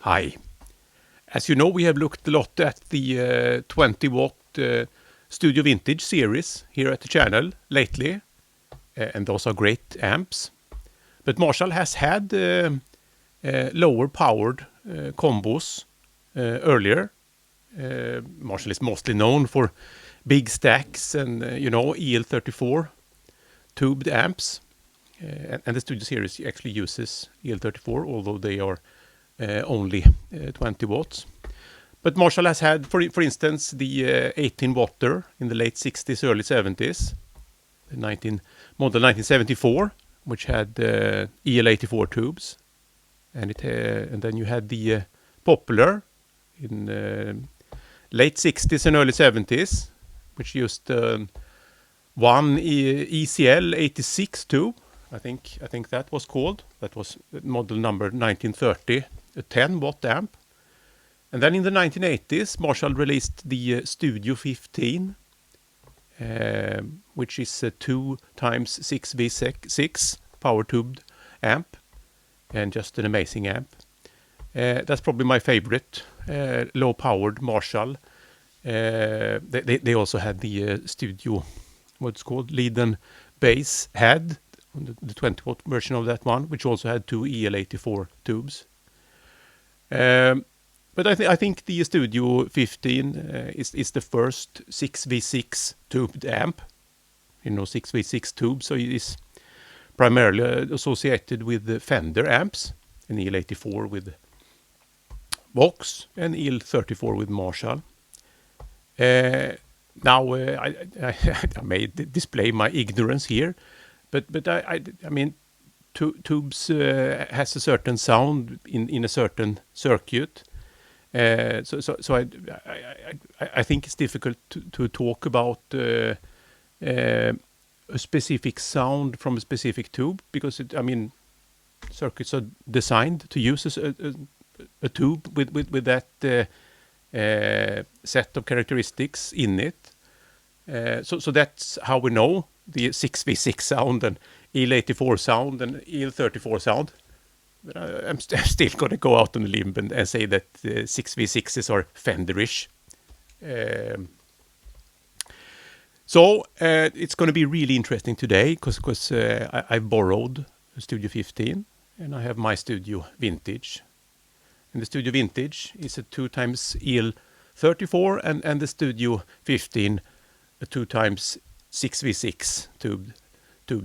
Hi. As you know, we have looked a lot at the 20-watt Studio Vintage series here at the channel lately, and those are great amps. But Marshall has had lower powered combos earlier. Marshall is mostly known for big stacks and EL34 tubed amps. And the Studio series actually uses EL34, although they are only 20 watts. But Marshall has had, for instance, the 18-watter in the late 60s, early 70s, the model 1974, which had EL84 tubes. And then you had the popular in late 60s and early 70s, which used one ECL 86 tube. I think that was called. That was model number 1930, a 10-watt amp. And then in the 1980s, Marshall released the Studio 15, which is a 2 times 6V6 power tubed amp, and just an amazing amp. That's probably my favorite low-powered Marshall. They also had the Studio, what's called, lead and bass head, the 20-watt version of that one, which also had 2 EL84 tubes. But I think the Studio 15 is the first 6V6 tubed amp. 6V6 tubes, so it is primarily associated with the Fender amps, and EL84 with Vox, and EL34 with Marshall. Now, I may display my ignorance here, but I mean, tubes has a certain sound in a certain circuit. So I think it's difficult to talk about a specific sound from a specific tube, because circuits are designed to use a tube with that set of characteristics in it. So that's how we know the 6V6 sound and EL84 sound and EL34 sound. But I'm still going to go out on a limb and say that 6V6s are Fenderish. So it's going to be really interesting today, because I borrowed the Studio 15 and I have my Studio Vintage. And the Studio Vintage is a 2 times EL34 and the Studio 15 a 2 times 6V6 tube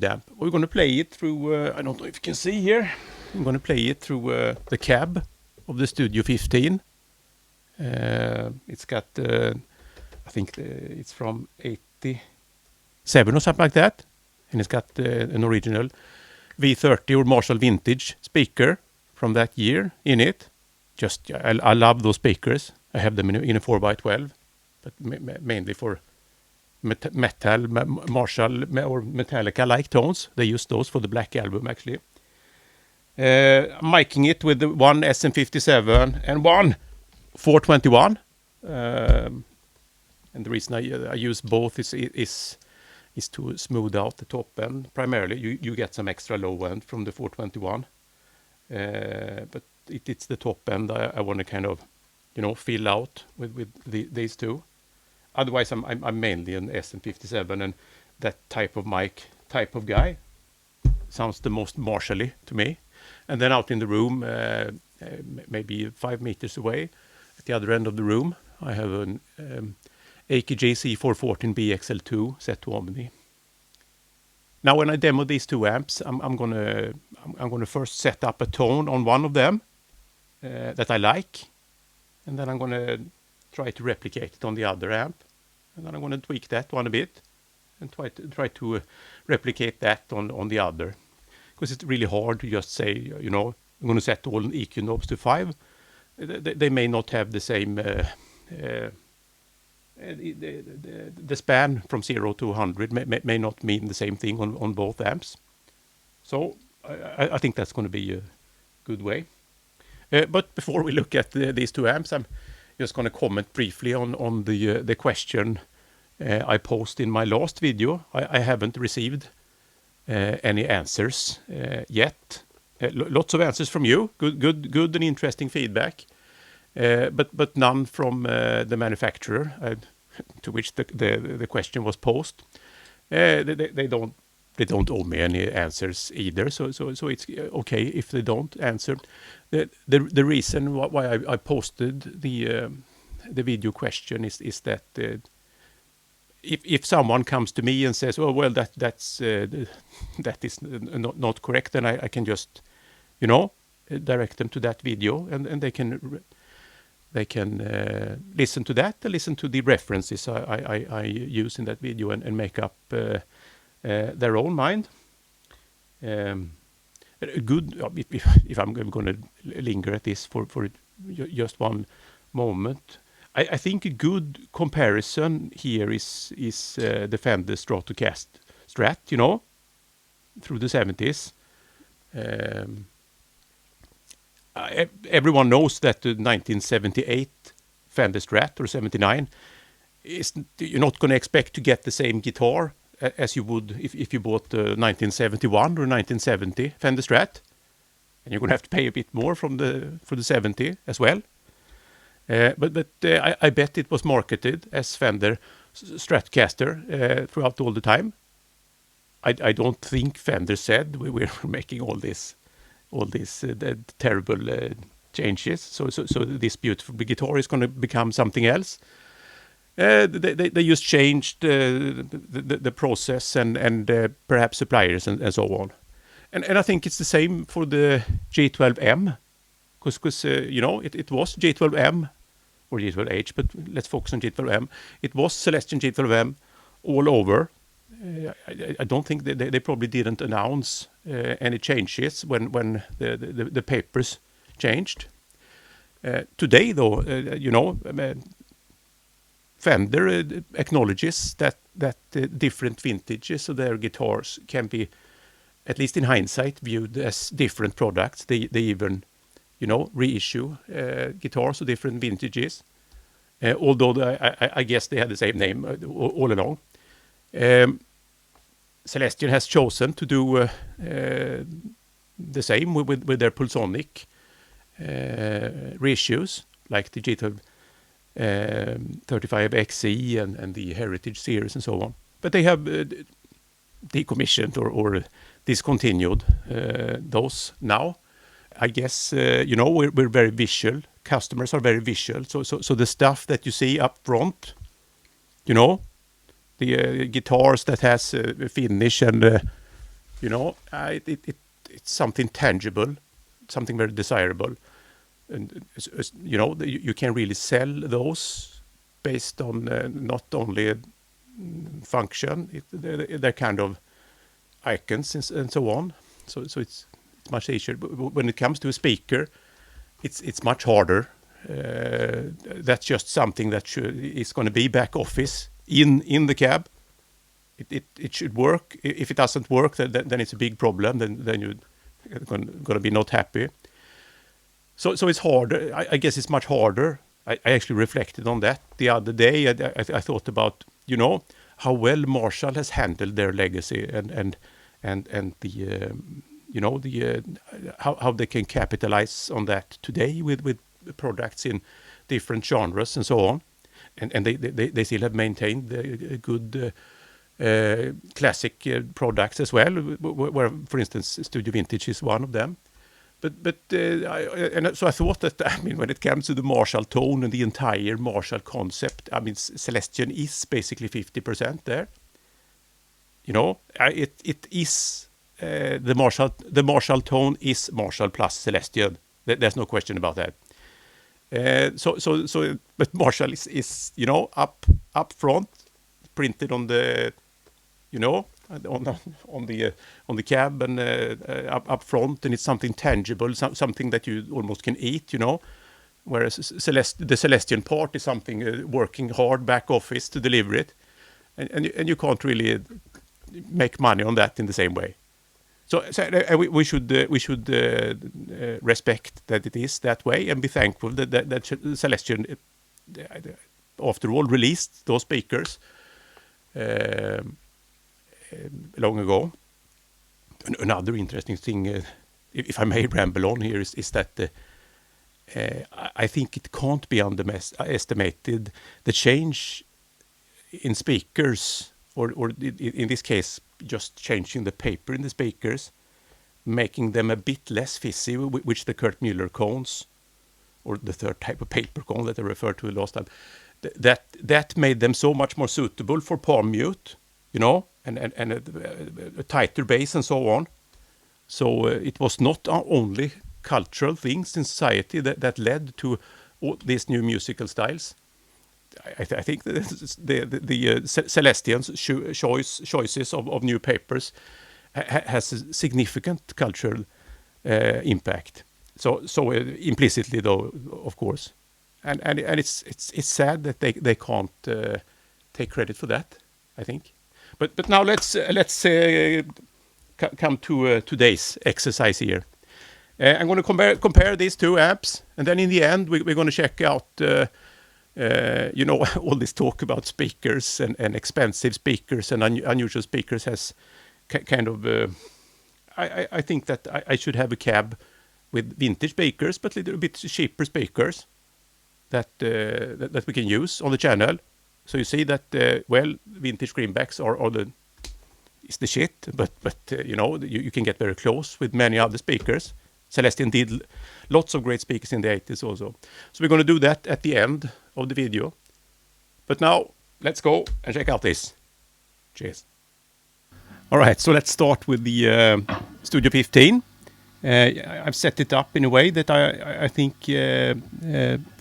amp. We're going to play it through, I don't know if you can see here, I'm going to play it through the cab of the Studio 15. It's got, I think it's from 87 or something like that. And it's got an original V30 or Marshall Vintage speaker from that year in it. I love those speakers. I have them in a 4x12, but mainly for metal, Marshall or Metallica-like tones. They used those for the Black album, actually. I'm miking it with one SM57 and one 421. And the reason I use both is to smooth out the top end. Primarily, you get some extra low end from the 421. But it's the top end I want to kind of, fill out with these two. Otherwise, I'm mainly an SM57, and that type of mic, type of guy, sounds the most Marshall-y to me. And then out in the room, maybe 5 meters away, at the other end of the room, I have an AKG C414 BXL2 set to Omni. Now, when I demo these two amps, I'm gonna first set up a tone on one of them that I like, and then I'm gonna try to replicate it on the other amp, and then I'm gonna tweak that one a bit, and try to replicate that on the other, because it's really hard to just say, I'm gonna set all EQ knobs to 5. They may not have the same the span from 0 to 100 may not mean the same thing on both amps. So I think that's going to be a good way. But before we look at these two amps, I'm just going to comment briefly on the question I posed in my last video. I haven't received any answers yet. Lots of answers from you. Good and interesting feedback. But none from the manufacturer to which the question was posed. They don't owe me any answers either. So it's okay if they don't answer. The reason why I posted the video question is that if someone comes to me and says, "Oh well, that is not correct," then I can just direct them to that video, and they can listen to that and listen to the references I use in that video and make up their own mind. If I'm going to linger at this for just one moment, I think a good comparison here is the Fender Stratocaster Strat, through the 70s. Everyone knows that the 1978 Fender Strat or 79 you're not going to expect to get the same guitar as you would if you bought the 1971 or 1970 Fender Strat, and you're going to have to pay a bit more for the 70 as well. But I bet it was marketed as Fender Stratocaster throughout all the time. I don't think Fender said we're making all these terrible changes. So this beautiful guitar is going to become something else. They just changed the process and perhaps suppliers and so on. And I think it's the same for the G12M, because it was G12M or G12H, but let's focus on G12M. It was Celestion G12M all over. I don't think they probably didn't announce any changes when the papers changed. Today, though, Fender acknowledges that different vintages of their guitars can be, at least in hindsight, viewed as different products. They even, reissue guitars of different vintages, although I guess they had the same name all along. Celestion has chosen to do the same with their Pulsonic reissues, like the G12 35 XE and the Heritage series and so on. But they have decommissioned or discontinued those now. I guess, we're very visual. Customers are very visual. So the stuff that you see up front, the guitars that has a finish and, it's something tangible, something very desirable. And, you can really sell those based on not only function, they're kind of icons and so on. So it's much easier. But when it comes to a speaker, it's much harder. That's just something that is going to be back office in the cab. It should work. If it doesn't work, then it's a big problem. Then you're going to be not happy. So it's harder. I guess it's much harder. I actually reflected on that the other day. I thought about how well Marshall has handled their legacy and the how they can capitalize on that today with products in different genres and so on, and they still have maintained good classic products as well. Where, for instance, Studio Vintage is one of them. So I thought that, when it comes to the Marshall tone and the entire Marshall concept, Celestion is basically 50% there. It is the Marshall tone is Marshall plus Celestion. There's no question about that. But Marshall is up front, printed on the on the cab and up front, and it's something tangible, something that you almost can eat, whereas the Celestion part is something working hard back office to deliver it, and you can't really make money on that in the same way. So we should respect that it is that way, and be thankful that Celestion, after all, released those speakers long ago. Another interesting thing if I may ramble on here, is that I think it can't be underestimated the change in speakers, or in this case, just changing the paper in the speakers, making them a bit less fizzy, which the Kurt Müller cones, or the third type of paper cone that I referred to last time, that made them so much more suitable for palm mute, you know, and a tighter bass and so on. So it was not only cultural things in society that led to all these new musical styles. I think the Celestion's choices of new papers has a significant cultural impact. So implicitly, though, of course, and it's sad that they can't take credit for that, I think. But now let's come to today's exercise here. I'm going to compare these two amps, and then in the end we're going to check out you know, all this talk about speakers and expensive speakers and unusual speakers has kind of I think that I should have a cab with vintage speakers, but a little bit cheaper speakers that we can use on the channel. So you see that well, vintage Greenbacks are the shit, but you know, you can get very close with many other speakers. Celestion did lots of great speakers in the 80s also. So we're going to do that at the end of the video. But now let's go and check out this. Cheers. All right, so let's start with the Studio 15. I've set it up in a way that I think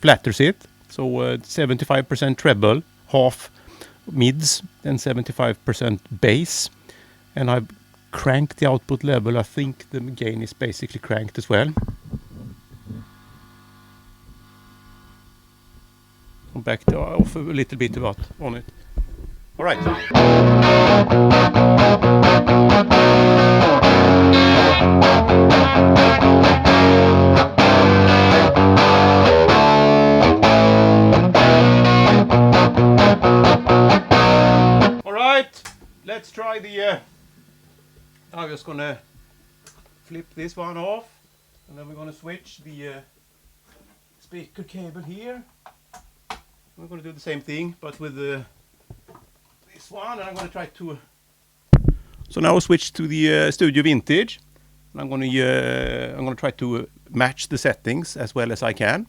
flatters it. So 75% treble, half mids, and 75% bass. And I've cranked the output level. I think the gain is basically cranked as well. Come back to off a little bit about on it. All right. All right. Let's try the. I'm just gonna flip this one off, and then we're gonna switch the speaker cable here. We're gonna do the same thing, but with this one, and I'm gonna try to. So now I'll switch to the Studio Vintage, and I'm gonna try to match the settings as well as I can.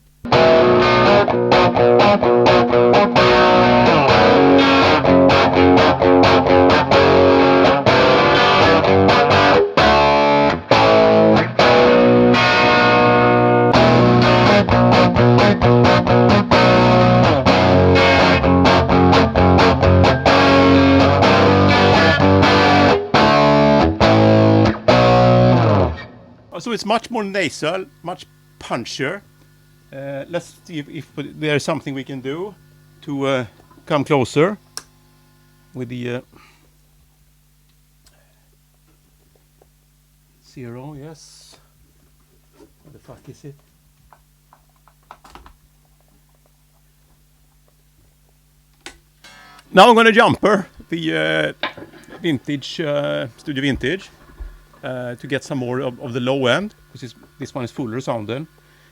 So it's much more nasal, much punchier. Let's see if there's something we can do to come closer with the 0. Yes. What the fuck is it? Now I'm going to jumper the vintage Studio Vintage. To get some more of the low end, because this one is fuller sounding,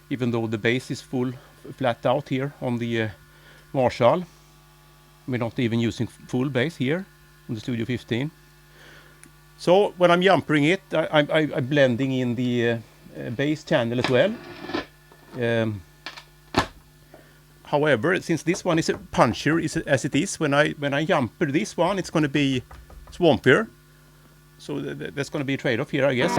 even though the bass is flat out here on the Marshall. We're not even using full bass here on the Studio 15. So when I'm jumpering it, I'm blending in the bass channel as well. However, since this one is a punchier as it is, when I jumper this one, it's going to be swampier. So that's going to be a trade-off here, I guess.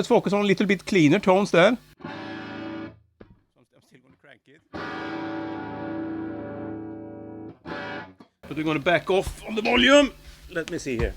let's focus on a little bit cleaner tones then. I'm still going to crank it. But we're going to back off on the volume. Let me see here.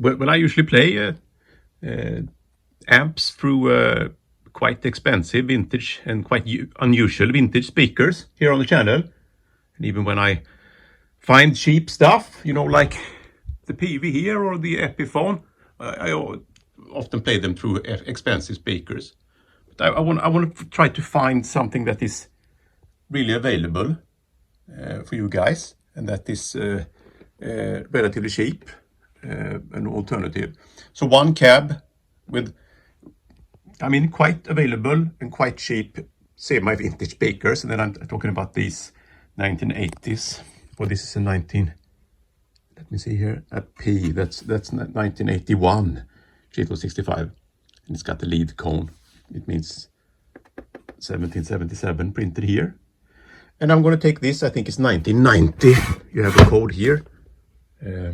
Well, I usually play amps through quite expensive vintage and quite unusual vintage speakers here on the channel. And even when I find cheap stuff, you know, like the PV here or the Epiphone, I often play them through expensive speakers. But I want to try to find something that is really available for you guys, and that is relatively cheap. An alternative. So one cab with, I mean, quite available and quite cheap semi-vintage speakers. And then I'm talking about these 1980s. Well, this is a 19, let me see here, a P, that's 1981 G12-65. And it's got the lead cone. It means 1777 printed here. And I'm going to take this, I think it's 1990. You have a code here. I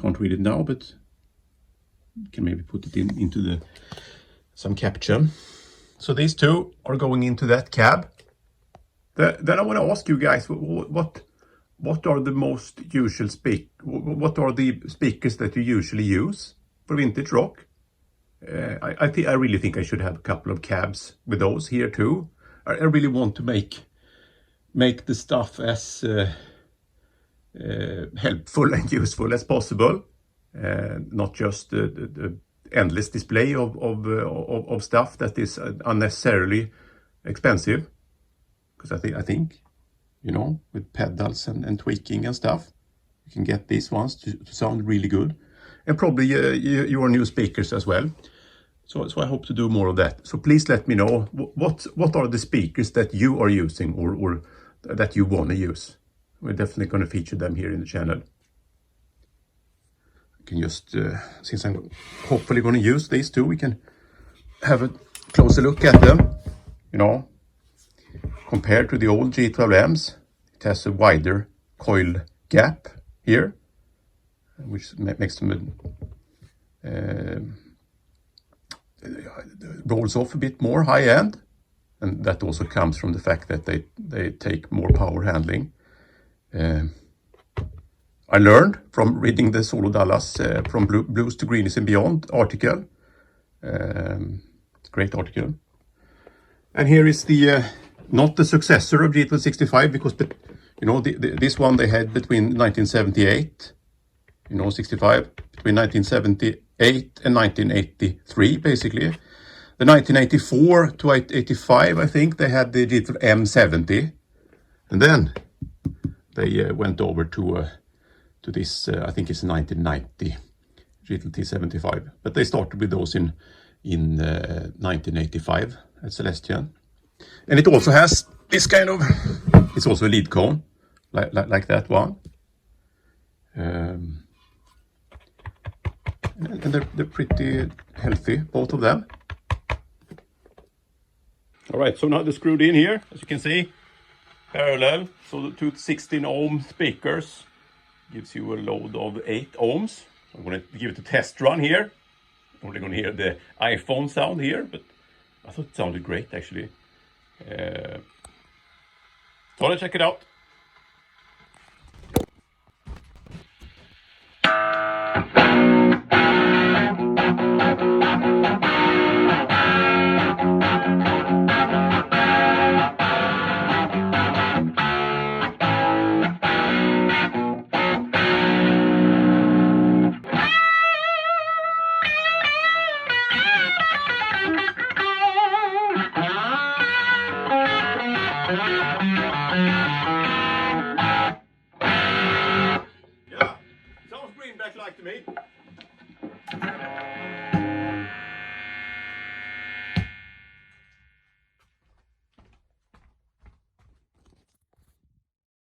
can't read it now, but you can maybe put it into the some capture. So these two are going into that cab. Then I want to ask you guys, what are the most usual what are the speakers that you usually use for vintage rock? I really think I should have a couple of cabs with those here too. I really want to make the stuff as helpful and useful as possible, not just the endless display of stuff that is unnecessarily expensive. Because I think, you know, with pedals and tweaking and stuff, you can get these ones to sound really good, and probably your new speakers as well. So I hope to do more of that. So please let me know what are the speakers that you are using or that you want to use. We're definitely going to feature them here in the channel. I can just, since I'm hopefully going to use these two, we can have a closer look at them. You know, compared to the old G12Ms, it has a wider coil gap here, which makes them rolls off a bit more high end, and that also comes from the fact that they take more power handling. I learned from reading the Solo Dallas from Blues to Greenies and Beyond article. Great article. And here is the not the successor of G12-65, because you know this one they had between 1978, you know, 65, between 1978 and 1983 basically. The 1984 to 85, I think they had the G12M70, and then they went over to this, I think it's 1990 G12T75, but they started with those in 1985 at Celestion. And it also has this kind of, it's also a lead cone, like that one. And they're pretty healthy, both of them. All right, so now they're screwed in here, as you can see, parallel. So the two 16 ohm speakers gives you a load of 8 ohms. So I'm going to give it a test run here. Only going to hear the iPhone sound here, but I thought it sounded great actually. So let's check it out. Yeah, sounds Greenback like to me.